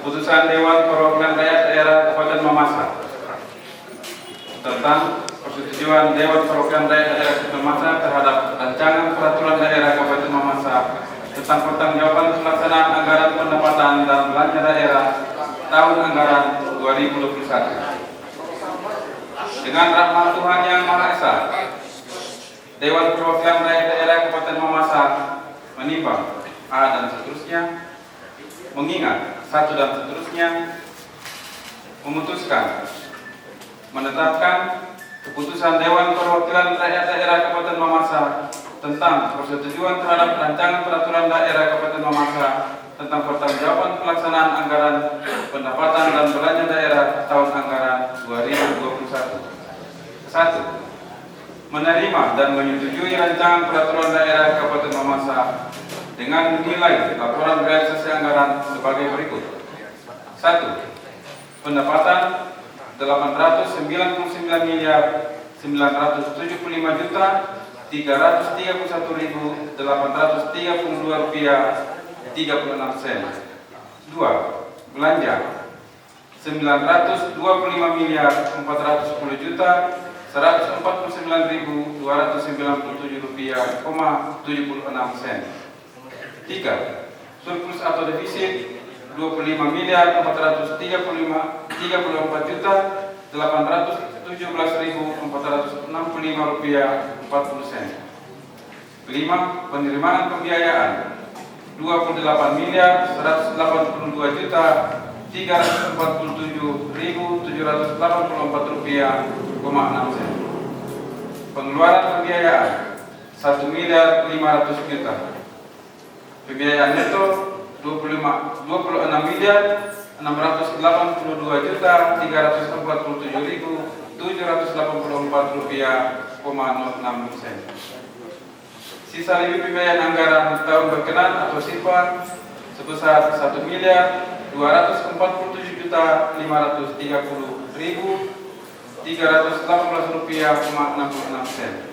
Keputusan Dewan Perwakilan Rakyat Daerah Kabupaten Mamasa tentang persetujuan Dewan Perwakilan Rakyat Daerah Kabupaten Mamasa terhadap rancangan peraturan daerah Kabupaten Mamasa tentang pertanggungjawaban pelaksanaan anggaran pendapatan dan belanja daerah tahun anggaran 2021. Dengan rahmat Tuhan Yang Maha Esa, Dewan Perwakilan Rakyat Daerah Kabupaten Mamasa menimbang A dan seterusnya, mengingat satu dan seterusnya, memutuskan menetapkan keputusan Dewan Perwakilan Rakyat Daerah Kabupaten Mamasa tentang persetujuan terhadap rancangan peraturan daerah Kabupaten Mamasa tentang pertanggungjawaban pelaksanaan anggaran pendapatan dan belanja daerah tahun anggaran 2021. 1. Menerima dan menyetujui rancangan peraturan daerah Kabupaten Mamasa dengan menilai laporan realisasi anggaran sebagai berikut. 1. Pendapatan 899 miliar 975 juta 331.832 rupiah 36 sen. 2. Belanja 925 miliar 410 juta 149.297 rupiah 76 sen. 3. Surplus atau defisit 25 miliar 434 juta 817.465 rupiah 40 sen. 5. Penerimaan pembiayaan 28 miliar 182 juta 347.784 rupiah 6 sen. Pengeluaran pembiayaan 1 miliar 500 juta. Pembiayaan neto 26 miliar 682 juta 347.784 rupiah 06 sen. Sisa lebih pembiayaan anggaran tahun berkenan atau sifat sebesar 1 miliar 247 juta 530.318 rupiah 66 sen.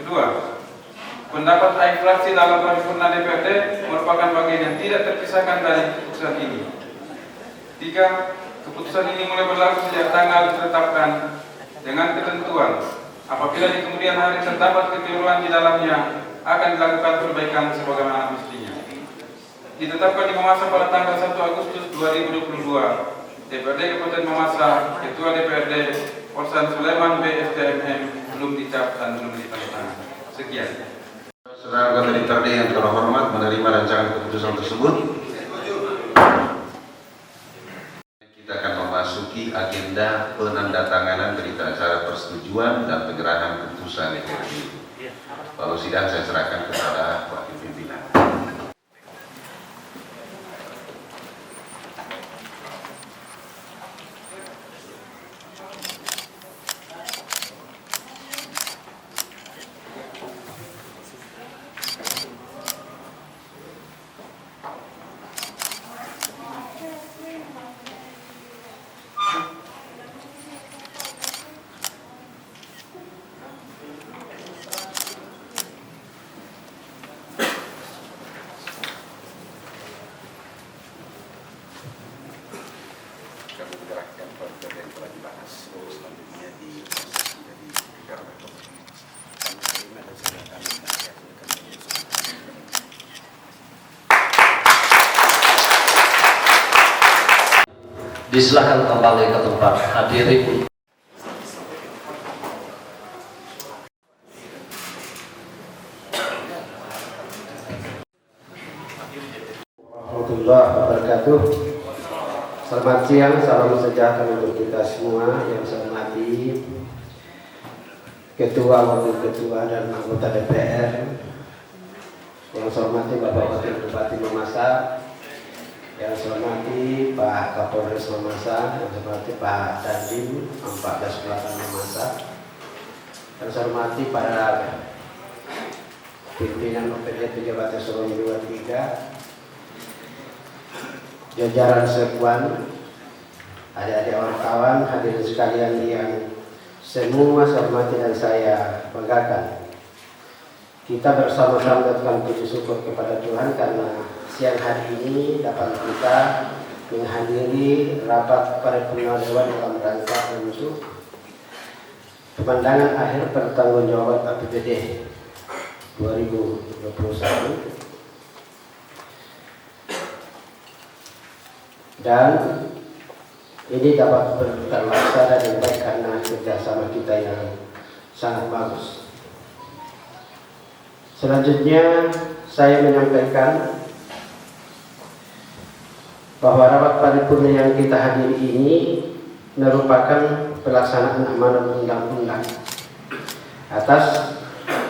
Kedua, pendapat inflasi dalam paripurna DPRD merupakan bagian yang tidak terpisahkan dari keputusan ini. 3. Keputusan ini mulai berlaku sejak tanggal ditetapkan dengan ketentuan apabila di kemudian hari terdapat kekeliruan di dalamnya akan dilakukan perbaikan sebagaimana mestinya. Ditetapkan di Mamasa pada tanggal 1 Agustus 2022. DPRD Kabupaten Mamasa, Ketua DPRD Orsan Sulaiman BSTMM belum dicap dan belum ditandatangan. Sekian. Saudara anggota DPRD yang terhormat, menerima rancangan keputusan tersebut. Kita akan memasuki agenda penandatanganan berita acara persetujuan dan penyerahan keputusan DPRD. Lalu sidang saya serahkan kepada wakil pimpinan. Disilahkan kembali ke tempat. Hadirin warahmatullahi wabarakatuh. Selamat siang, salam sejahtera untuk kita semua. Yang saya hormati Ketua, Wakil Ketua dan anggota DPR. Yang saya hormati Bapak Wakil Bupati Mamasa. Yang saya hormati Pak Kapolres Mamasa. Yang saya hormati Pak Dandim 14 Selatan Mamasa. Yang saya hormati para pimpinan OPD pejabat eselon 2 3, jajaran sekuan, adik-adik wartawan, hadirin sekalian yang semua saya hormati dan saya banggakan. Kita bersama-sama mengucapkan puji syukur kepada Tuhan karena siang hari ini dapat kita menghadiri rapat paripurna Dewan dalam rangka untuk pemandangan akhir pertanggungjawaban APBD 2021 dan ini dapat terlaksana dengan baik karena kerjasama kita yang sangat bagus. Selanjutnya saya menyampaikan bahwa rapat paripurna yang kita hadiri ini merupakan pelaksanaan amanat undang-undang atas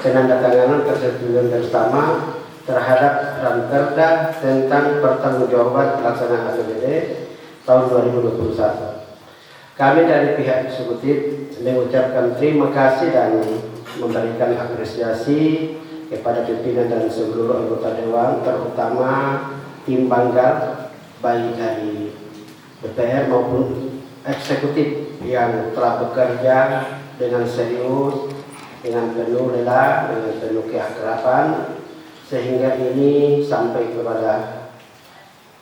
penandatanganan persetujuan bersama terhadap Ranperda tentang pertanggungjawaban pelaksanaan APBD tahun 2021. Kami dari pihak eksekutif mengucapkan terima kasih dan memberikan apresiasi kepada pimpinan dan seluruh anggota Dewan, terutama tim Banggar baik dari DPR maupun eksekutif yang telah bekerja dengan serius, dengan penuh lelah, dengan penuh keakraban, sehingga ini sampai kepada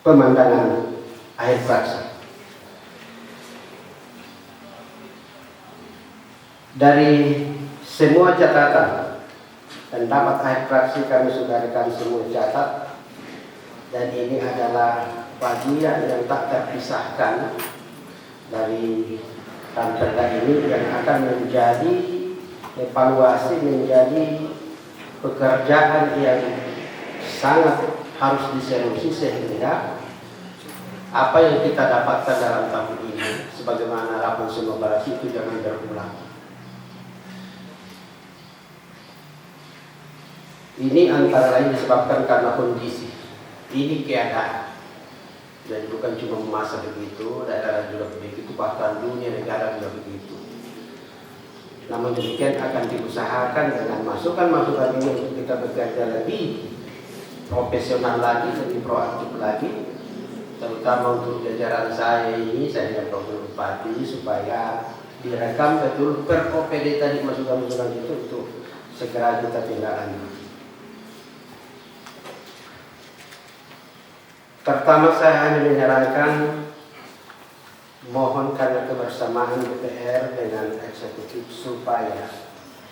pemandangan akhir fraksi. Dari semua catatan dan dapat akhir fraksi kami sudah rekan semua catat, dan ini adalah bagian yang tak terpisahkan dari Ranperda ini yang akan menjadi evaluasi, menjadi pekerjaan yang sangat harus diseriusi sehingga apa yang kita dapatkan dalam tahun ini sebagaimana harapan semua barasi itu jangan berulang. Ini antara lain disebabkan karena kondisi, ini keadaan. Jadi bukan cuma masa begitu, daerah juga begitu, bahkan dunia negara juga begitu. Namun demikian akan diusahakan dengan masukan-masukan ini untuk kita bekerja lebih profesional lagi, lebih proaktif lagi, terutama untuk jajaran saya ini, saya yang Prof. Bupati, supaya direkam betul per OPD tadi masukan-masukan itu untuk segera kita tindak lanjut. Pertama saya hanya menyarankan mohon karena kebersamaan DPR dengan eksekutif supaya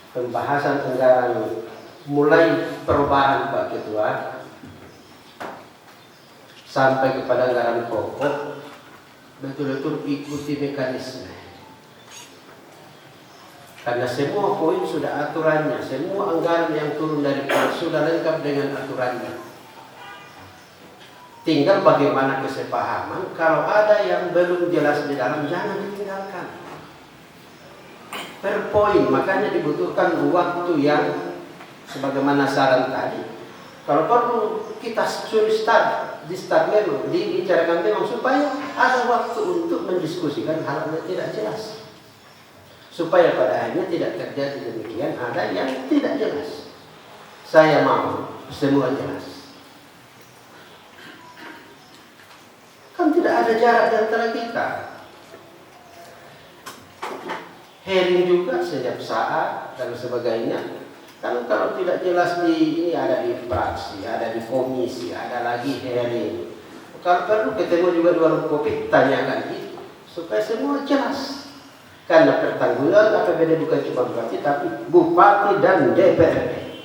pembahasan anggaran mulai perubahan Pak Ketua sampai kepada anggaran pokok betul-betul ikuti mekanisme. Karena semua poin sudah aturannya, semua anggaran yang turun dari pokok sudah lengkap dengan aturannya. Tinggal bagaimana kesepahaman, kalau ada yang belum jelas di dalam jangan ditinggalkan. Per poin, makanya dibutuhkan waktu yang sebagaimana saran tadi. Kalau perlu kita suruh di start memang, dibicarakan memang supaya ada waktu untuk mendiskusikan hal yang tidak jelas. Supaya pada akhirnya tidak terjadi demikian, ada yang tidak jelas. Saya mau semua jelas. Kan tidak ada jarak di antara kita. Hearing juga setiap saat dan sebagainya. Kan kalau tidak jelas ini ada di fraksi, ada di komisi, ada lagi hearing. Kalau perlu ketemu juga di warung kopi, tanyakan itu supaya semua jelas. Karena pertanggungan APBD bukan cuma bupati, tapi bupati dan DPRD.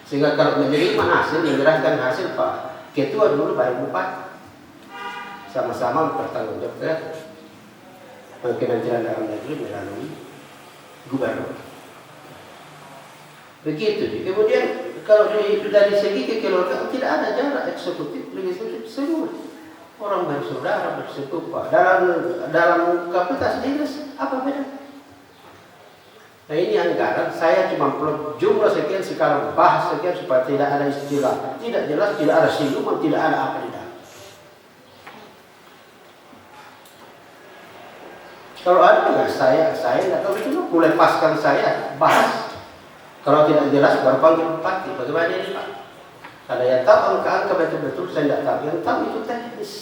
Sehingga kalau menerima hasil, menyerahkan hasil Pak Ketua dulu baru bupati. Sama-sama mempertanggungjawabkan Kementerian Dalam Negeri melalui gubernur. Begitu. Kemudian kalau dari segi kekeluargaan tidak ada jarak eksekutif, legislatif, semua orang bersaudara, bersetupa. Dalam kapasitas dinas apa beda? Nah ini anggaran saya cuma perlu jumlah sekian sekarang bahas sekian supaya tidak ada istilah tidak jelas, tidak ada siluman, tidak ada apa di dalam. Kalau ada nggak saya nggak tahu itu boleh lepaskan saya bahas. Kalau tidak jelas baru panggil bupati. Bagaimana ini Pak? Ada yang tahu angka betul-betul saya tidak tahu. Yang tahu itu teknis.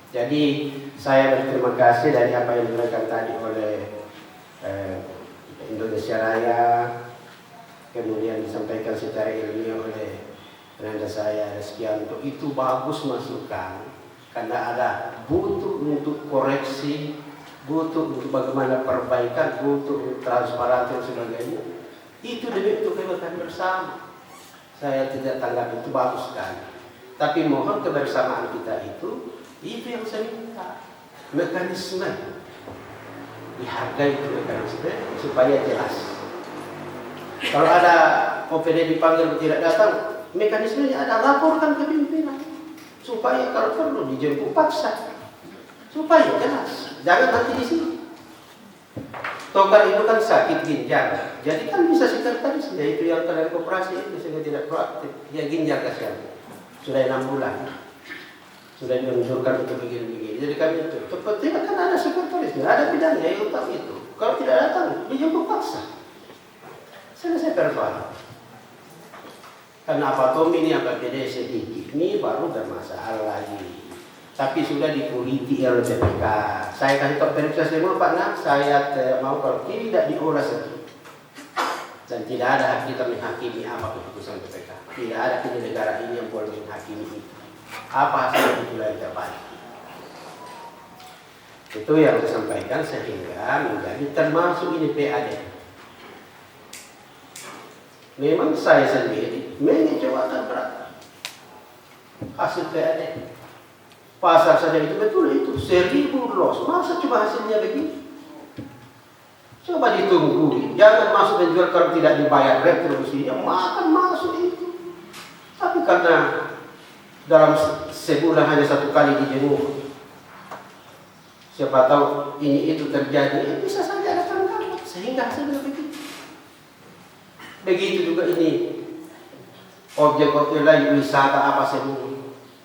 Jadi saya berterima kasih dari apa yang diberikan tadi oleh Indonesia Raya, kemudian disampaikan secara ilmiah oleh Penanda saya Reskianto itu bagus masukan, karena ada butuh untuk koreksi, butuh untuk bagaimana perbaikan, butuh untuk transparansi dan sebagainya. Itu demi untuk kebaikan bersama. Saya tidak tanggap itu bagus sekali. Tapi mohon kebersamaan kita itu yang saya minta. Mekanisme dihargai itu mekanisme supaya jelas. Kalau ada OPD dipanggil tidak datang, mekanismenya ada, laporkan ke pimpinan supaya kalau perlu dijemput paksa supaya jelas. Jangan nanti di sini. Tokar itu kan sakit ginjal, jadi kan bisa sekretarisnya itu yang kalian koperasi itu sehingga tidak proaktif. Ya ginjal kasihan, sudah 6 bulan, sudah dianjurkan untuk begini-begini. Jadi kami itu sepertinya kan ada sekretarisnya, ada bidangnya yang tahu itu. Kalau tidak datang, dijemput paksa. Selesai persoalan. Karena apa ini apa beda sedikit, ini baru bermasalah lagi. Tapi sudah dipolitik oleh BPK. Saya kasih tahu periksa semua Pak Nak, saya tidak mau kalau tidak diolah lagi. Dan tidak ada hak kita menghakimi apa keputusan BPK. Tidak ada di negara ini yang boleh menghakimi itu. Apa hasil itu yang terbaik. Itu yang saya sampaikan sehingga menjadi termasuk ini PAD. Memang saya sendiri mengecewakan berat hasil PAD. Pasar saja itu betul itu 1000 los. Masa cuma hasilnya begini? Coba ditunggu. Jangan masuk dan jual kalau tidak dibayar retribusi. Yang makan masuk itu. Tapi karena dalam sebulan hanya 1 kali dijemur, siapa tahu ini itu terjadi, bisa saja ada tanggapan sehingga hasilnya begitu. Begitu juga ini objek-objek lain wisata apa semua.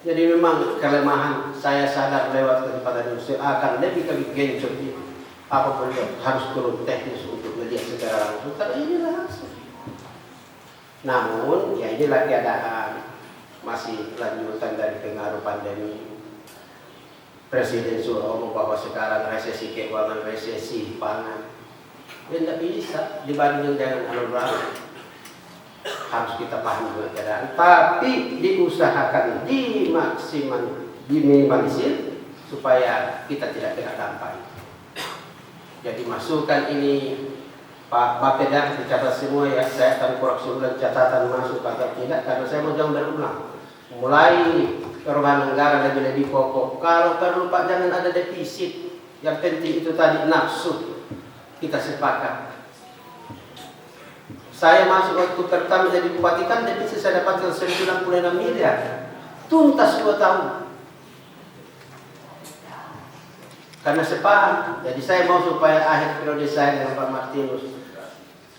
Jadi memang kelemahan saya sadar lewat kesempatan ini akan lebih genjot itu. Apa perlu harus turun teknis untuk melihat secara langsung. Karena ini langsung. Namun ya inilah keadaan masih lanjutan dari pengaruh pandemi. Presiden sudah ngomong bahwa sekarang resesi keuangan, resesi pangan. Tidak bisa dibanding dengan alur-alur. Harus kita pahami keadaan, tapi diusahakan diminimalisir supaya kita tidak kena dampak. Jadi masukan ini Pak Bapeda dicatat semua ya, saya akan koreksi ulang catatan masuk atau tidak karena saya mau jangan berulang. Mulai perubahan anggaran lebih pokok. Kalau perlu Pak jangan ada defisit. Yang penting itu tadi nafsu kita sepakat. Saya masuk waktu pertama jadi bupati kan defisit saya dapatkan 96 miliar. Tuntas 2 tahun. Karena sepaham. Jadi saya mau supaya akhir periode saya dengan Pak Martinus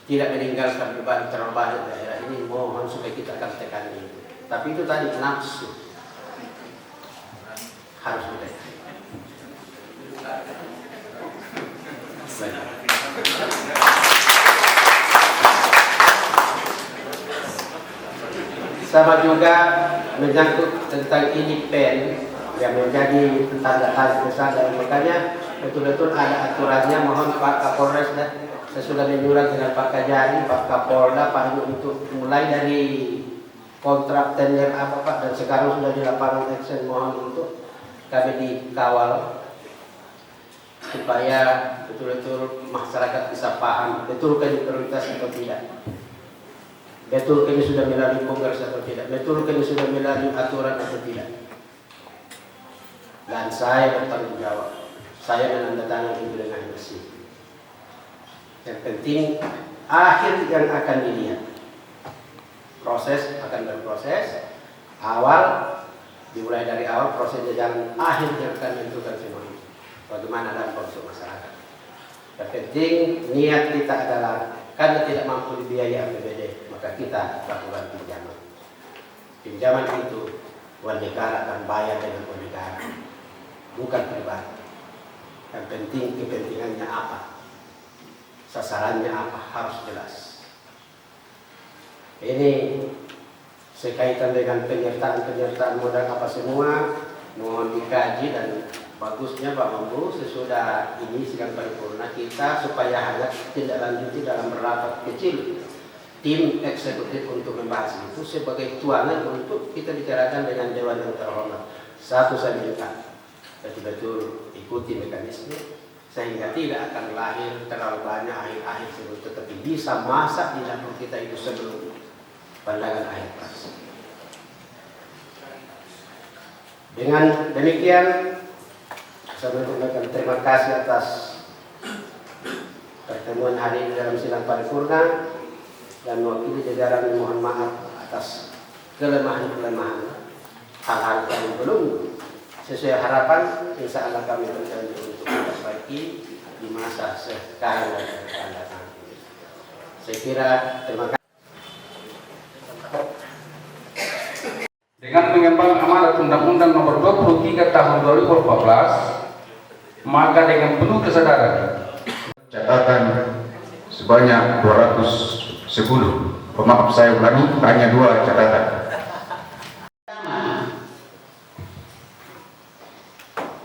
tidak meninggalkan beban terlalu banyak daerah ini. Mohon supaya kita akan tekan ini. Tapi itu tadi nafsu. Harus kita. Sama juga menyangkut tentang ini pen yang menjadi tanda-tanda besar dan makanya betul-betul ada aturannya. Mohon Pak Kapolres dan saya sudah menyurat dengan Pak Kajari, Pak Kapolda, Pak untuk mulai dari kontrak tender apa Pak dan sekarang sudah di lapangan action, mohon untuk kami dikawal supaya betul-betul masyarakat bisa paham betul kan prioritas atau tidak. Betul kini sudah melalui kongres atau tidak? Betul kini sudah melalui aturan atau tidak? Dan saya bertanggung jawab. Saya menandatangani itu dengan bersih. Yang penting akhir yang akan dilihat. Proses akan berproses. Awal dimulai dari awal prosesnya dan akhir yang akan menentukan semua. Bagaimana dampak untuk masyarakat. Yang penting niat kita adalah karena tidak mampu dibiayai APBD, maka kita lakukan pinjaman. Pinjaman itu negara akan bayar dengan negara, bukan pribadi. Yang penting kepentingannya apa, sasarannya apa harus jelas. Ini sekaitan dengan penyertaan modal apa semua, mohon dikaji dan bagusnya Pak Mambu sesudah ini sidang paripurna kita supaya hangat tidak lanjuti dalam rapat kecil tim eksekutif untuk membahas itu sebagai tuanan untuk kita bicarakan dengan Dewan yang terhormat. Satu saya minta betul-betul ikuti mekanisme sehingga tidak akan lahir terlalu banyak akhir-akhir sebelum, tetapi bisa masak di dapur kita itu sebelum pandangan akhir keras. Dengan demikian saya mengucapkan terima kasih atas pertemuan hari ini dalam sidang paripurna, dan mewakili jajaran mohon maaf atas kelemahan-kelemahan hal-hal yang belum sesuai harapan. Insya Allah kami berjanji untuk memperbaiki di masa sekarang dan akan datang. Saya kira terima kasih. Dengan mengembang amanat Undang-Undang Nomor 23 Tahun 2014, maka dengan penuh kesadaran Catatan sebanyak 210. Pemaaf saya ulangi, hanya 2 catatan.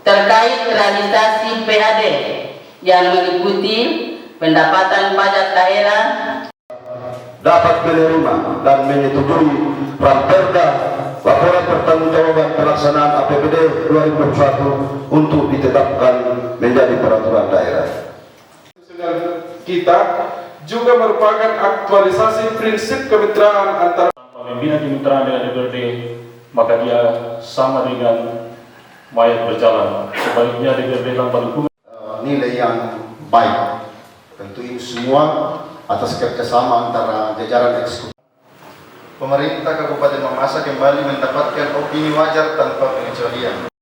Terkait realisasi PAD yang meliputi pendapatan pajak daerah dapat menerima dan menyetujui Ramperda laporan pertanggungjawaban pelaksanaan APBD 2021 untuk ditetapkan menjadi peraturan daerah. kita juga merupakan aktualisasi prinsip kemitraan antara membina kemitraan dengan DPRD, maka dia sama dengan mayat berjalan. Sebaliknya DPRD tanpa dukungan Nilai yang baik. Tentu ini semua atas kerjasama antara jajaran eksekutif. Pemerintah Kabupaten Mamasa kembali mendapatkan opini wajar tanpa pengecualian.